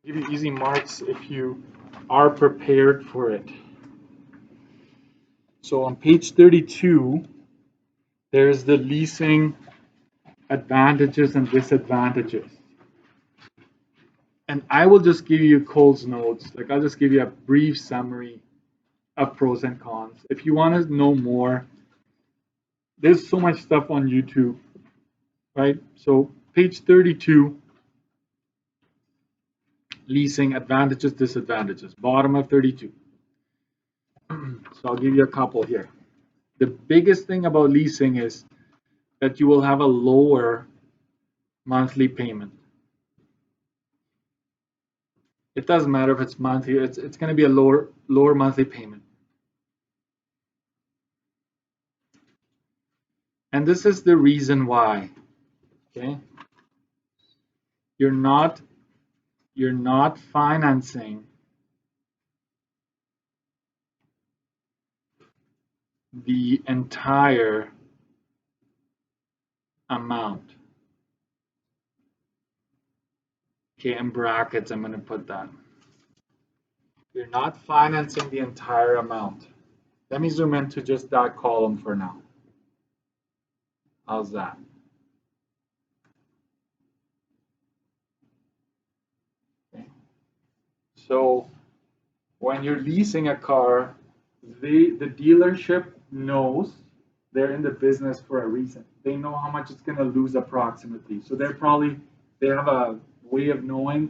can give you easy marks if you are prepared for it. So on page 32, there's the leasing advantages and disadvantages. And I will just give you Cole's notes. Like I'll just give you a brief summary of pros and cons. If you want to know more, there's so much stuff on YouTube, right? So page 32, leasing advantages, disadvantages, bottom of 32. So I'll give you a couple here. The biggest thing about leasing is that you will have a lower monthly payment. It doesn't matter if it's monthly, it's going to be a lower monthly payment. And this is the reason why. Okay? You're not financing the entire amount. Okay, in brackets, I'm going to put that. You're not financing the entire amount. Let me zoom into just that column for now. How's that? Okay. So when you're leasing a car, the dealership knows they're in the business for a reason. They know how much it's going to lose approximately. So they have a way of knowing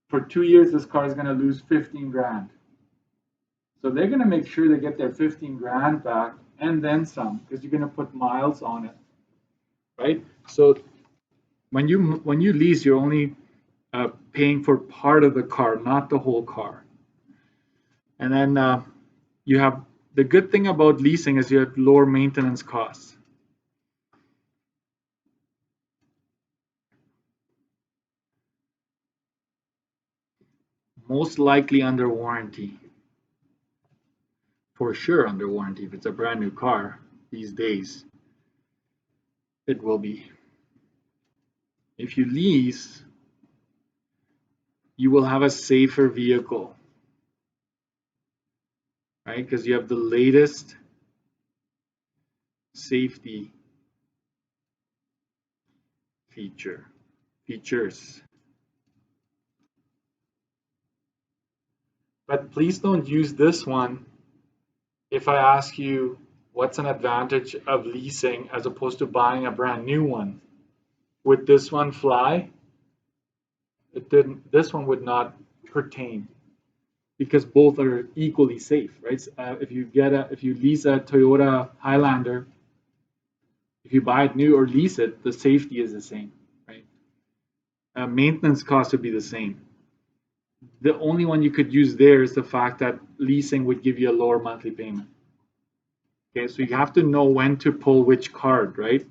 for 2 years this car is going to lose 15 grand. So they're going to make sure they get their 15 grand back and then some, because you're going to put miles on it, right? So when you lease, you're only paying for part of the car, not the whole car. And then you have the good thing about leasing is you have lower maintenance costs. Most likely under warranty. For sure under warranty. If it's a brand new car these days, it will be. If you lease, you will have a safer vehicle, right? Because you have the latest safety features. But please don't use this one if I ask you what's an advantage of leasing as opposed to buying a brand new one. Would this one fly? It didn't. This one would not pertain because both are equally safe, right? If you lease a Toyota Highlander, if you buy it new or lease it, the safety is the same, right? Maintenance costs would be the same. The only one you could use there is the fact that leasing would give you a lower monthly payment. Okay, so you have to know when to pull which card, right?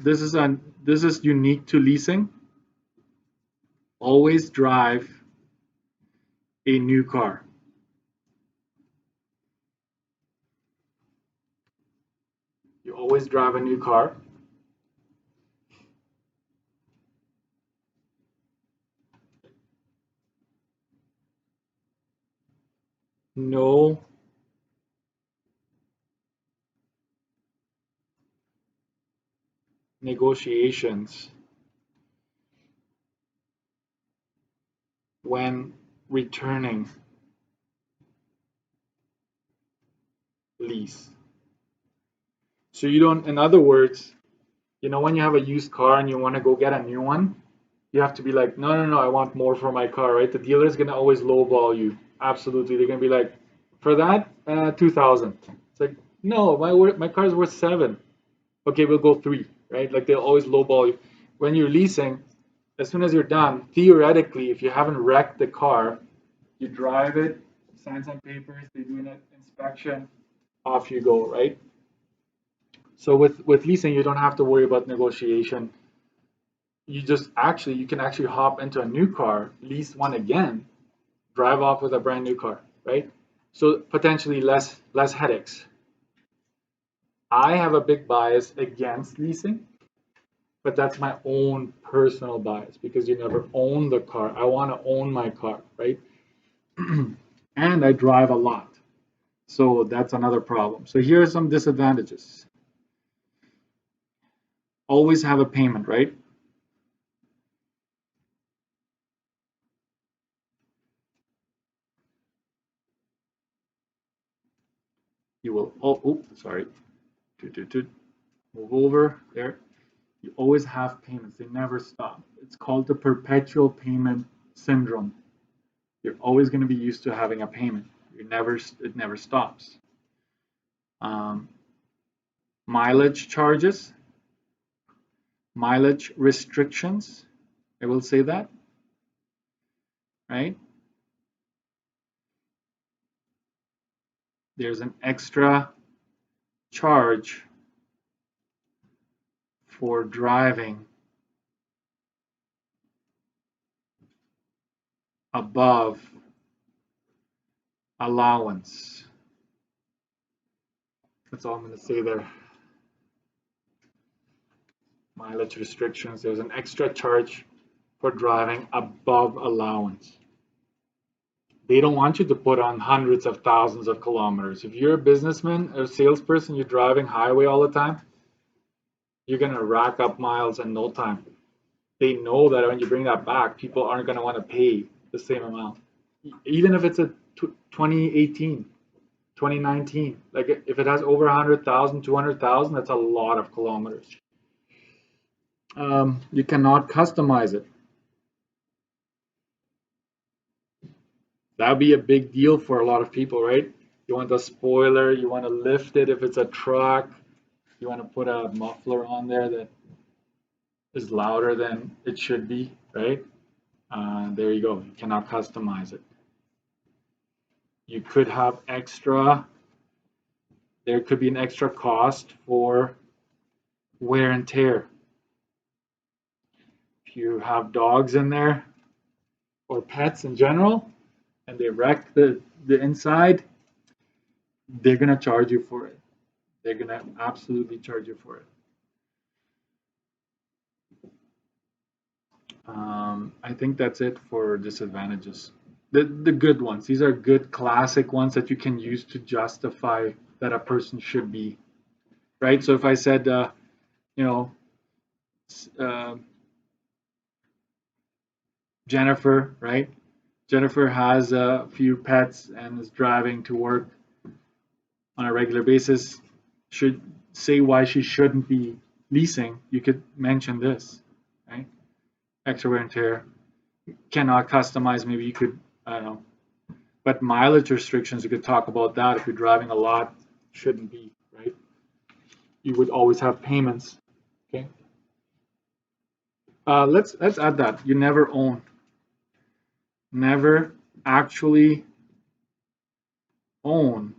This is unique to leasing. Always drive a new car. You always drive a new car. No negotiations when returning lease. So you don't, in other words, when you have a used car and you want to go get a new one, you have to be like, no, I want more for my car, right? The dealer is going to always lowball you. Absolutely. They're going to be like, for that, 2,000. It's like, no, my car is worth 7. Okay, we'll go 3, right? Like they'll always lowball you. When you're leasing, as soon as you're done, theoretically, if you haven't wrecked the car, you drive it, sign some papers, they do an inspection, off you go, right? So with leasing, you don't have to worry about negotiation. You can actually hop into a new car, lease one again, drive off with a brand new car, right? So potentially less headaches. I have a big bias against leasing but that's my own personal bias because you never own the car. I want to own my car, right? And I drive a lot. So that's another problem. So here are some disadvantages. Always have a payment, right? You will, oh, sorry. Move over there. You always have payments. They never stop. It's called the perpetual payment syndrome. You're always going to be used to having a payment. It never stops. Um, mileage charges, mileage restrictions. I will say that, right? There's an extra charge for driving above allowance. That's all I'm going to say there. Mileage restrictions. There's an extra charge for driving above allowance. They don't want you to put on hundreds of thousands of kilometers. If you're a businessman or salesperson, you're driving highway all the time, you're going to rack up miles in no time. They know that when you bring that back, people aren't going to want to pay the same amount. Even if it's a 2018, 2019, like if it has over 100,000, 200,000, that's a lot of kilometers. You cannot customize it. That would be a big deal for a lot of people, right? You want a spoiler, you want to lift it if it's a truck, you want to put a muffler on there that is louder than it should be, right? There you go. You cannot customize it. You could have extra, there could be an extra cost for wear and tear. If you have dogs in there or pets in general and they wreck the inside, they're going to charge you for it. They're going to absolutely charge you for it. I think that's it for disadvantages. The good ones. These are good classic ones that you can use to justify that a person should be, right? So if I said, you know, Jennifer, right? Jennifer has a few pets and is driving to work on a regular basis. Should say why she shouldn't be leasing. You could mention this, right? Extra wear and tear. Cannot customize. Maybe you could, I don't know. But mileage restrictions, you could talk about that. If you're driving a lot, shouldn't be, right? You would always have payments. Okay. Let's add that. You never own. Never actually own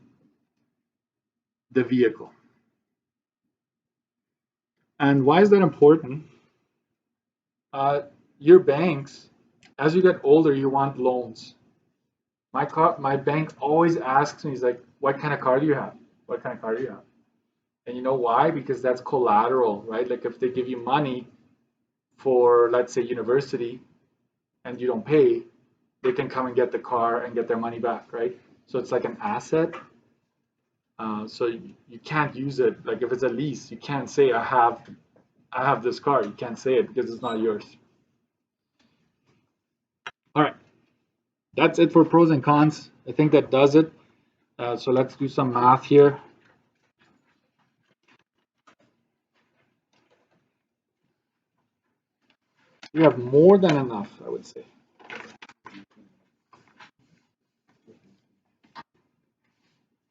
the vehicle. And why is that important? Your banks, as you get older, you want loans. My bank always asks me, he's like, what kind of car do you have? What kind of car do you have? And you know why? Because that's collateral, right? Like if they give you money for, let's say, university and you don't pay, they can come and get the car and get their money back, right? So it's like an asset. So you can't use it. Like if it's a lease, you can't say I have this car. You can't say it because it's not yours. All right, that's it for pros and cons. I think that does it. So let's do some math here. We have more than enough, I would say.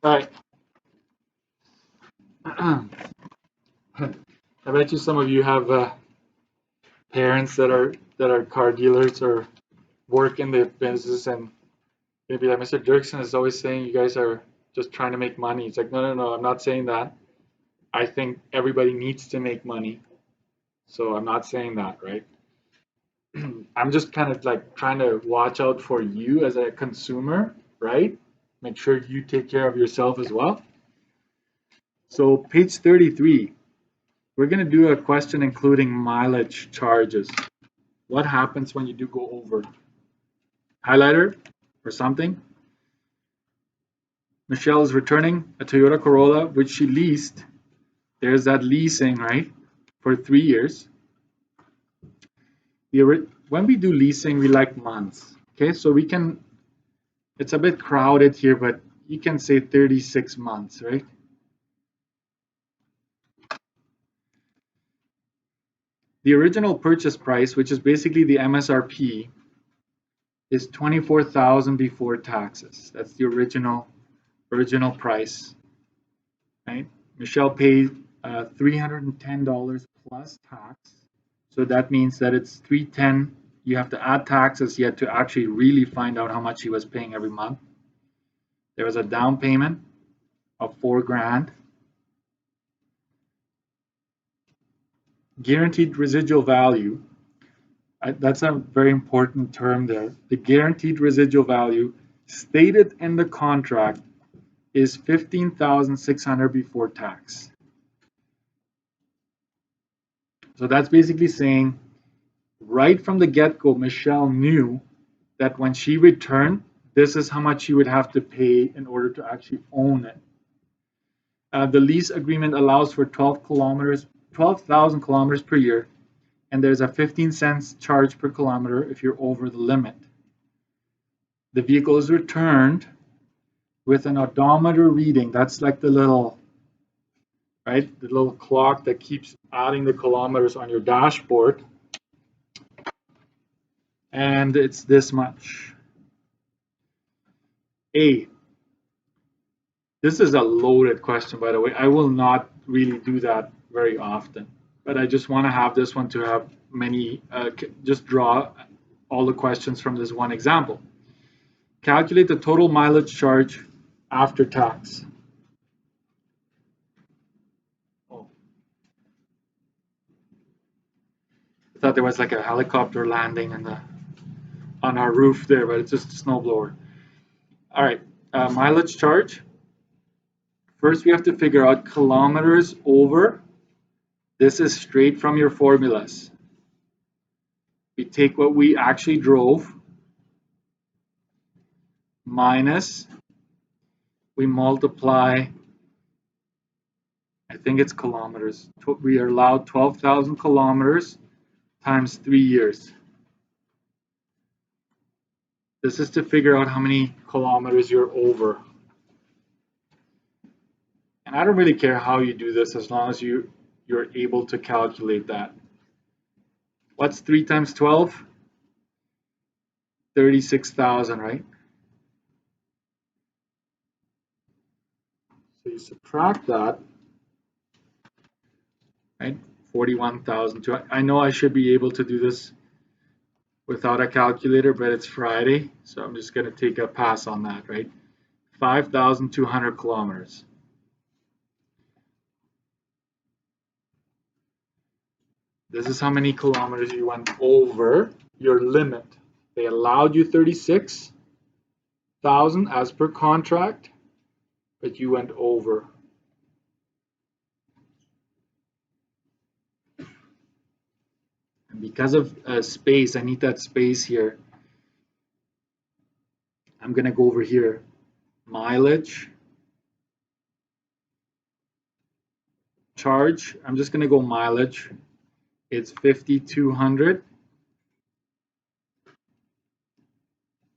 All right. I bet you some of you have parents that are car dealers or work in the business, and maybe like Mr. Dirksen is always saying you guys are just trying to make money. It's like, no, I'm not saying that. I think everybody needs to make money. So I'm not saying that, right? I'm just kind of like trying to watch out for you as a consumer, right? Make sure you take care of yourself as well. So page 33, We're going to do a question including mileage charges. What happens when you do go over? Highlighter or something? Michelle is returning a Toyota Corolla, which she leased. There's that leasing, right? For 3 years. When we do leasing, we like months. Okay, so we can, it's a bit crowded here, but you can say 36 months, right? The original purchase price, which is basically the MSRP, is $24,000 before taxes. That's the original price, right? Michelle paid $310 plus tax, so that means that it's $310. You have to add taxes yet to actually really find out how much he was paying every month. There was a down payment of $4,000. Guaranteed residual value. That's a very important term there. The guaranteed residual value stated in the contract is $15,600 before tax. So that's basically saying right from the get-go, Michelle knew that when she returned, this is how much she would have to pay in order to actually own it. The lease agreement allows for 12,000 kilometers per year, and there's a 15 cents charge per kilometer if you're over the limit. The vehicle is returned with an odometer reading. That's like the little, right, the little clock that keeps adding the kilometers on your dashboard. And it's this much. A. This is a loaded question, by the way. I will not really do that very often, but I just want to have this one to have many, just draw all the questions from this one example. Calculate the total mileage charge after tax. Oh. I thought there was like a helicopter landing on our roof there, but it's just a snowblower. All right, mileage charge. First, we have to figure out kilometers over. This is straight from your formulas. We take what we actually drove minus, we multiply, I think it's kilometers. We are allowed 12,000 kilometers times 3 years. This is to figure out how many kilometers you're over. And I don't really care how you do this as long as you're able to calculate that. What's 3 times 12? 36,000, right? So you subtract that, right? 41,000. I know I should be able to do this without a calculator, but it's Friday, so I'm just going to take a pass on that, right? 5,200 kilometers. This is how many kilometers you went over your limit. They allowed you 36,000 as per contract, but you went over. And because of space, I need that space here. I'm going to go over here. Mileage. Charge. I'm just going to go mileage. It's 5,200.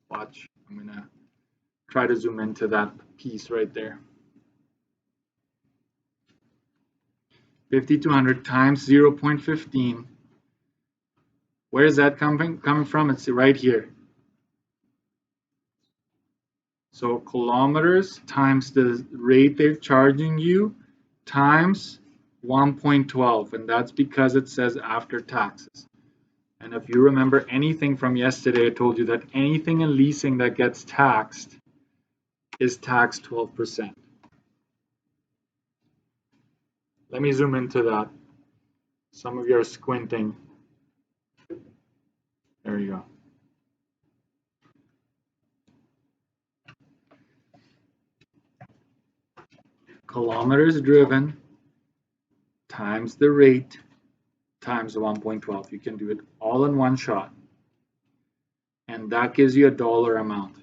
Watch. I'm going to try to zoom into that piece right there. 5,200 times 0.15. Where is that coming from? It's right here. So kilometers times the rate they're charging you times 1.12, and that's because it says after taxes. And if you remember anything from yesterday, I told you that anything in leasing that gets taxed is taxed 12%. Let me zoom into that. Some of you are squinting. There you go. Kilometers driven times the rate times 1.12. You can do it all in one shot. And that gives you a dollar amount.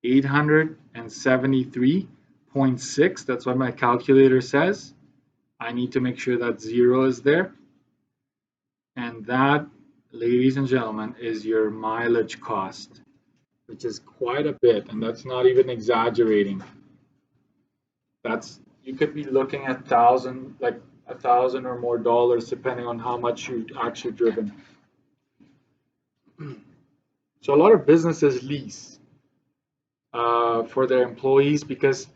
$873.6. That's what my calculator says. I need to make sure that 0 is there. And that, ladies and gentlemen, is your mileage cost, which is quite a bit, and that's not even exaggerating. You could be looking at like $1,000 or more dollars, depending on how much you've actually driven. So a lot of businesses lease for their employees because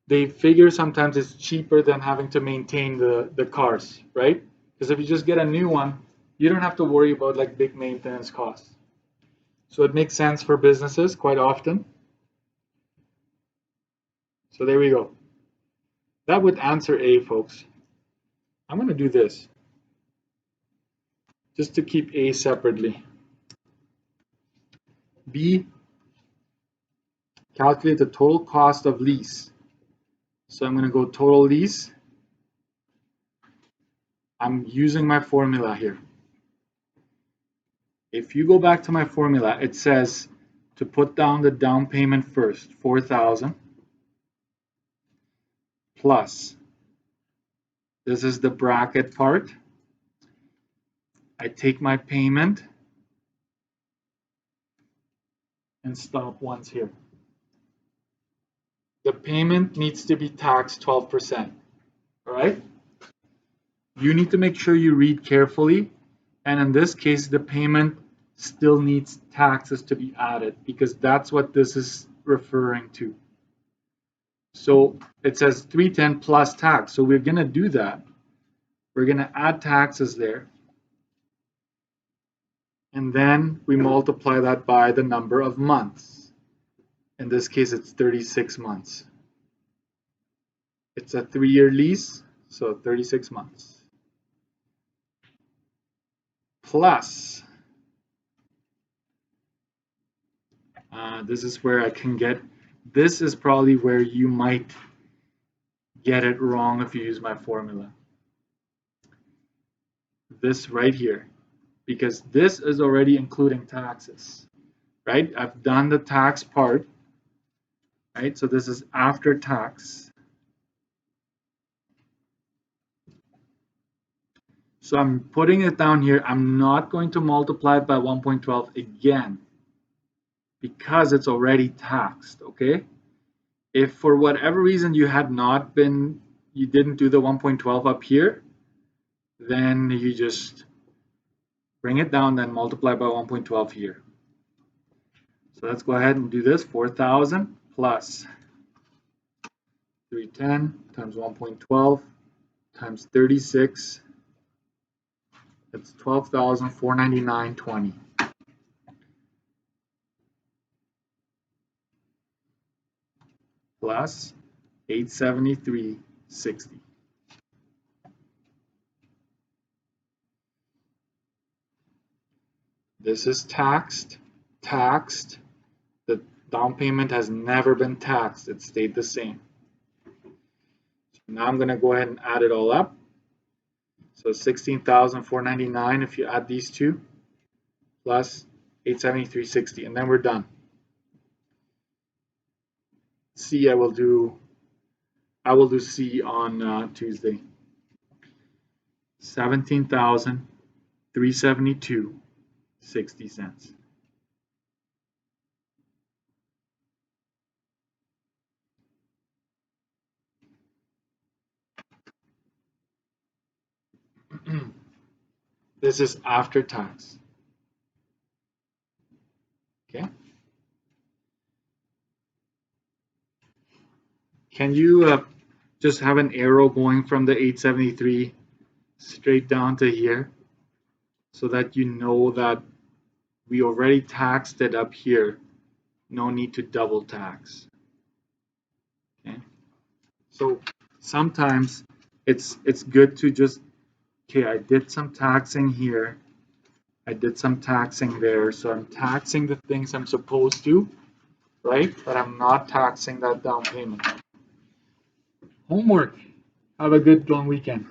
they figure sometimes it's cheaper than having to maintain the cars, right? Because if you just get a new one, you don't have to worry about like big maintenance costs. So it makes sense for businesses quite often. So there we go. That would answer A, folks. I'm going to do this just to keep A separately. B, calculate the total cost of lease. So I'm going to go total lease. I'm using my formula here. If you go back to my formula, it says to put down the down payment first, $4,000 plus. This is the bracket part. I take my payment and stop once here. The payment needs to be taxed 12%. All right? You need to make sure you read carefully. And in this case, the payment still needs taxes to be added because that's what this is referring to. So it says 310 plus tax. So we're going to do that. We're going to add taxes there. And then we multiply that by the number of months. In this case, it's 36 months. It's a 3-year lease, so 36 months. Plus, this is where I can get, this is probably where you might get it wrong if you use my formula. This right here, because this is already including taxes, right? I've done the tax part, right? So this is after tax. So I'm putting it down here. I'm not going to multiply it by 1.12 again because it's already taxed, okay? If for whatever reason you didn't do the 1.12 up here, then you just bring it down, then multiply by 1.12 here. So let's go ahead and do this. 4,000 plus 310 times 1.12 times 36. That's 12,499.20. Plus 873.60. This is taxed. The down payment has never been taxed. It stayed the same. So now I'm going to go ahead and add it all up. So 16,499 if you add these two, plus 873.60, and then we're done. C, I will do C on Tuesday. 17,372.60. This is after tax. Okay. Can you just have an arrow going from the 873 straight down to here so that you know that we already taxed it up here? No need to double tax. Okay. So sometimes it's good to just, okay, I did some taxing here. I did some taxing there. So I'm taxing the things I'm supposed to. right? But I'm not taxing that down payment. Homework. Have a good long weekend.